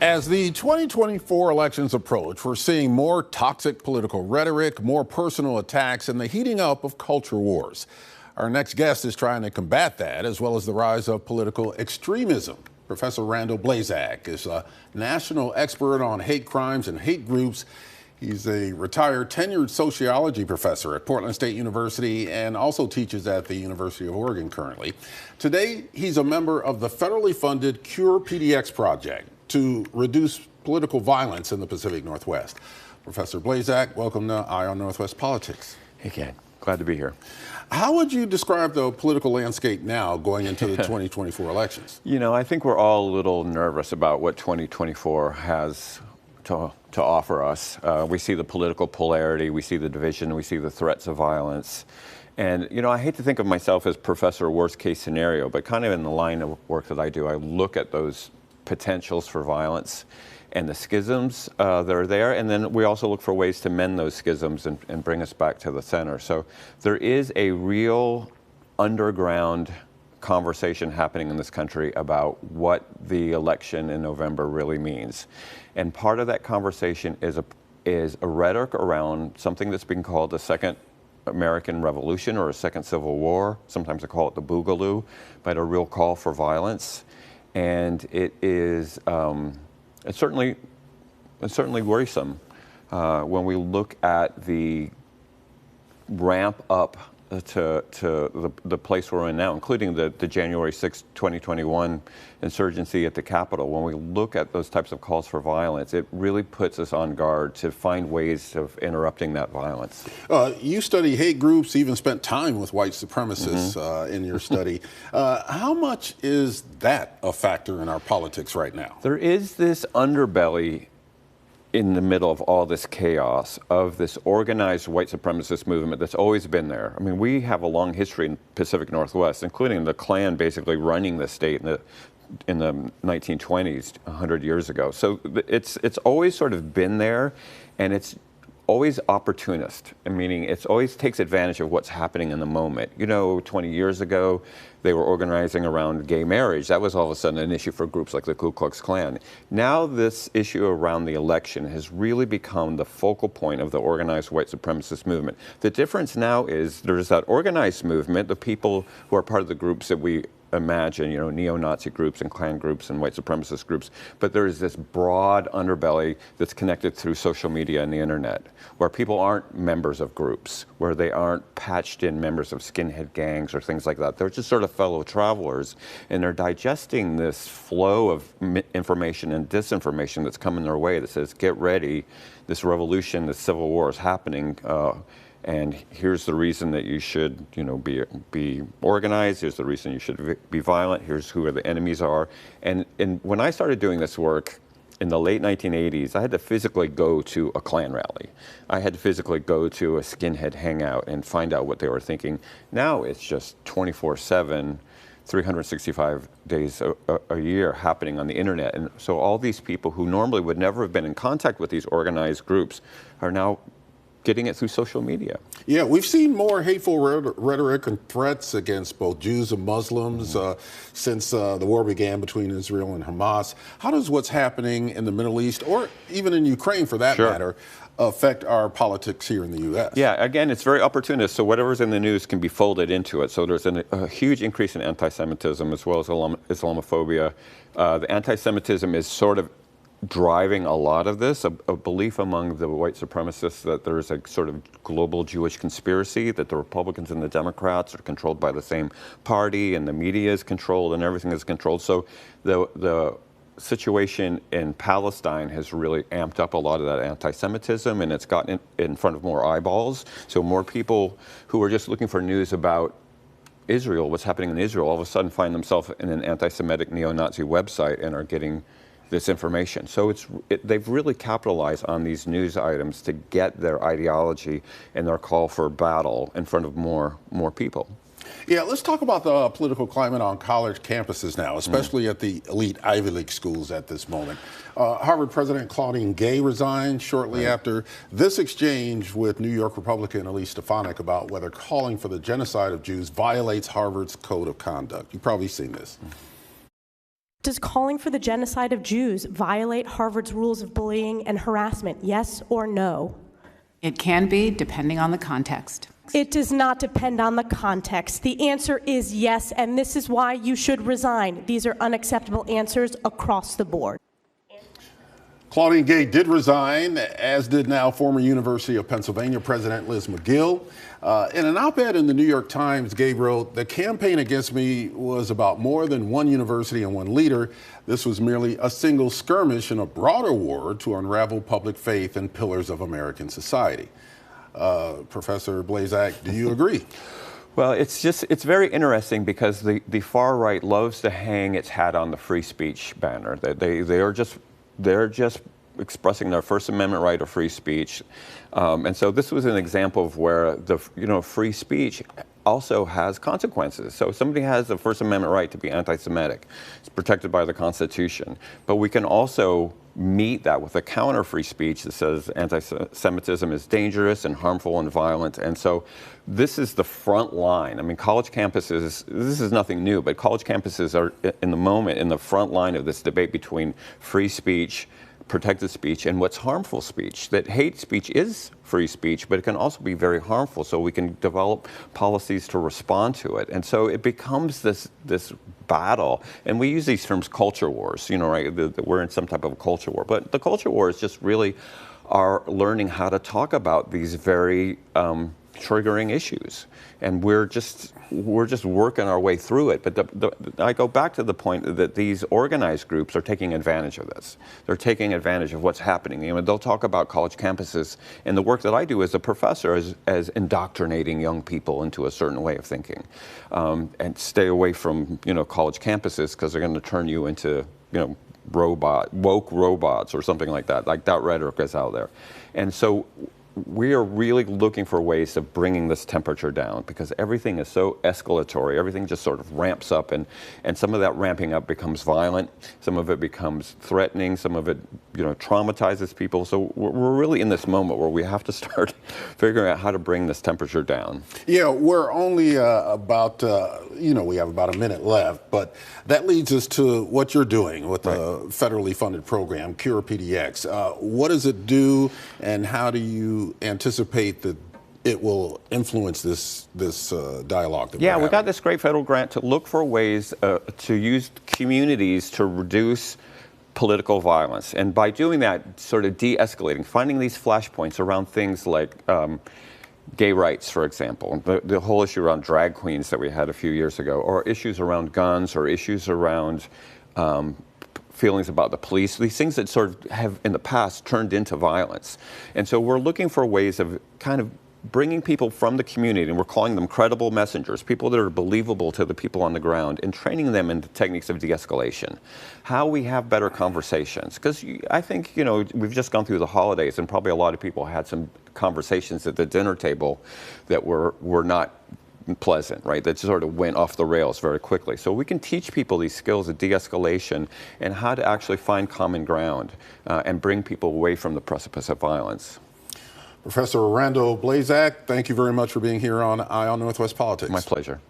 As the 2024 elections approach, we're seeing more toxic political rhetoric, more personal attacks, and the heating up of culture wars. Our next guest is trying to combat that, as well as the rise of political extremism. Professor Randall Blazak is a national expert on hate crimes and hate groups. He's a retired tenured sociology professor at Portland State University and also teaches at the University of Oregon currently. Today, he's a member of the federally funded Cure PDX project to reduce political violence in the Pacific Northwest. Professor Blazak, welcome to Eye on Northwest Politics. Hey, Ken. Glad to be here. How would you describe the political landscape now going into the 2024 elections? You know, I think we're all a little nervous about what 2024 has to offer us. We see the political polarity, we see the division, we see the threats of violence. And, you know, I hate to think of myself as professor worst case scenario, but kind of in the line of work that I do, I look at those potentials for violence and the schisms that are there, and then we also look for ways to mend those schisms and bring us back to the center. So there is a real underground conversation happening in this country about what the election in November really means. And part of that conversation is a rhetoric around something that's being called the Second American Revolution or a Second Civil War. Sometimes they call it the Boogaloo, but a real call for violence. And it is it's certainly worrisome when we look at the ramp up to the place we're in now, including the January 6, 2021 insurgency at the Capitol. When we look at those types of calls for violence, it really puts us on guard to find ways of interrupting that violence. You study hate groups, even spent time with white supremacists in your study. How much is that a factor in our politics right now? There is this underbelly in the middle of all this chaos of this organized white supremacist movement that's always been there. I mean, we have a long history in Pacific Northwest, including the Klan basically running the state in the 1920s, 100 years ago. So it's always sort of been there, and it's always opportunist, meaning it always takes advantage of what's happening in the moment. You know, 20 years ago, they were organizing around gay marriage. That was all of a sudden an issue for groups like the Ku Klux Klan. Now this issue around the election has really become the focal point of the organized white supremacist movement. The difference now is there's that organized movement, the people who are part of the groups that we imagine, you know, neo-Nazi groups and Klan groups and white supremacist groups, but there is this broad underbelly that's connected through social media and the internet, where people aren't members of groups, where they aren't patched in members of skinhead gangs or things like that. They're just sort of fellow travelers, and they're digesting this flow of information and disinformation that's coming their way that says, get ready, this revolution, this civil war is happening, and here's the reason that you should, you know, be organized. Here's the reason you should be violent. Here's who the enemies are. And when I started doing this work in the late 1980s, I had to physically go to a Klan rally. I had to physically go to a skinhead hangout and find out what they were thinking. Now it's just 24/7, 365 days a year happening on the internet. And so all these people who normally would never have been in contact with these organized groups are now getting it through social media. Yeah, we've seen more hateful rhetoric and threats against both Jews and Muslims since the war began between Israel and Hamas. How does what's happening in the Middle East, or even in Ukraine for that matter, affect our politics here in the U.S.? Yeah, again, it's very opportunist, so whatever's in the news can be folded into it. So there's a huge increase in anti-Semitism as well as Islamophobia. The anti-Semitism is sort of driving a lot of this, a belief among the white supremacists that there's a sort of global Jewish conspiracy, that the Republicans and the Democrats are controlled by the same party, and the media is controlled, and everything is controlled. So the situation in Palestine has really amped up a lot of that anti-Semitism, and it's gotten in front of more eyeballs. So more people who are just looking for news about Israel, what's happening in Israel, all of a sudden find themselves in an anti-Semitic neo-Nazi website and are getting this information. So they've really capitalized on these news items to get their ideology and their call for battle in front of more people. Yeah, let's talk about the political climate on college campuses now, especially at the elite Ivy League schools at this moment. Harvard President Claudine Gay resigned shortly after this exchange with New York Republican Elise Stefanik about whether calling for the genocide of Jews violates Harvard's code of conduct. You've probably seen this. Does calling for the genocide of Jews violate Harvard's rules of bullying and harassment? Yes or no? It can be, depending on the context. It does not depend on the context. The answer is yes, and this is why you should resign. These are unacceptable answers across the board. Claudine Gay did resign, as did now former University of Pennsylvania President Liz McGill. In an op-ed in the New York Times, Gay wrote, "The campaign against me was about more than one university and one leader. This was merely a single skirmish in a broader war to unravel public faith and pillars of American society." Professor Blazak, do you agree? Well, it's very interesting because the far right loves to hang its hat on the free speech banner. They're just expressing their First Amendment right of free speech. And so this was an example of where free speech also has consequences. So somebody has the First Amendment right to be anti-Semitic. It's protected by the Constitution. But we can also meet that with a counter free speech that says anti-Semitism is dangerous and harmful and violent. And so this is the front line. I mean, college campuses, this is nothing new, but college campuses are in the moment in the front line of this debate between free speech, protected speech, and what's harmful speech. That hate speech is free speech, but it can also be very harmful, so we can develop policies to respond to it. And so it becomes this battle, and we use these terms culture wars, right? We're in some type of a culture war, but the culture war is just really our learning how to talk about these very triggering issues, and we're just working our way through it. But I go back to the point that these organized groups are taking advantage of this. They're taking advantage of what's happening. They'll talk about college campuses, and the work that I do as a professor as indoctrinating young people into a certain way of thinking, and stay away from college campuses because they're going to turn you into woke robots or something like that. Like that rhetoric is out there, and so we are really looking for ways of bringing this temperature down because everything is so escalatory. Everything just sort of ramps up, and some of that ramping up becomes violent. Some of it becomes threatening. Some of it, traumatizes people. So we're really in this moment where we have to start figuring out how to bring this temperature down. Yeah, we're only about, we have about a minute left, but that leads us to what you're doing with the federally funded program, Cure PDX. What does it do, and how do you anticipate that it will influence this dialogue? Yeah, we got this great federal grant to look for ways to use communities to reduce political violence. And by doing that, sort of de-escalating, finding these flashpoints around things like gay rights, for example, the whole issue around drag queens that we had a few years ago, or issues around guns, or issues around feelings about the police, these things that sort of have in the past turned into violence. And so we're looking for ways of kind of bringing people from the community, and we're calling them credible messengers, people that are believable to the people on the ground, and training them in the techniques of de-escalation, how we have better conversations. Because I think, we've just gone through the holidays, and probably a lot of people had some conversations at the dinner table that were not pleasant, right? That sort of went off the rails very quickly. So we can teach people these skills of de-escalation and how to actually find common ground and bring people away from the precipice of violence. Professor Randall Blazak, thank you very much for being here on Eye on Northwest Politics. My pleasure.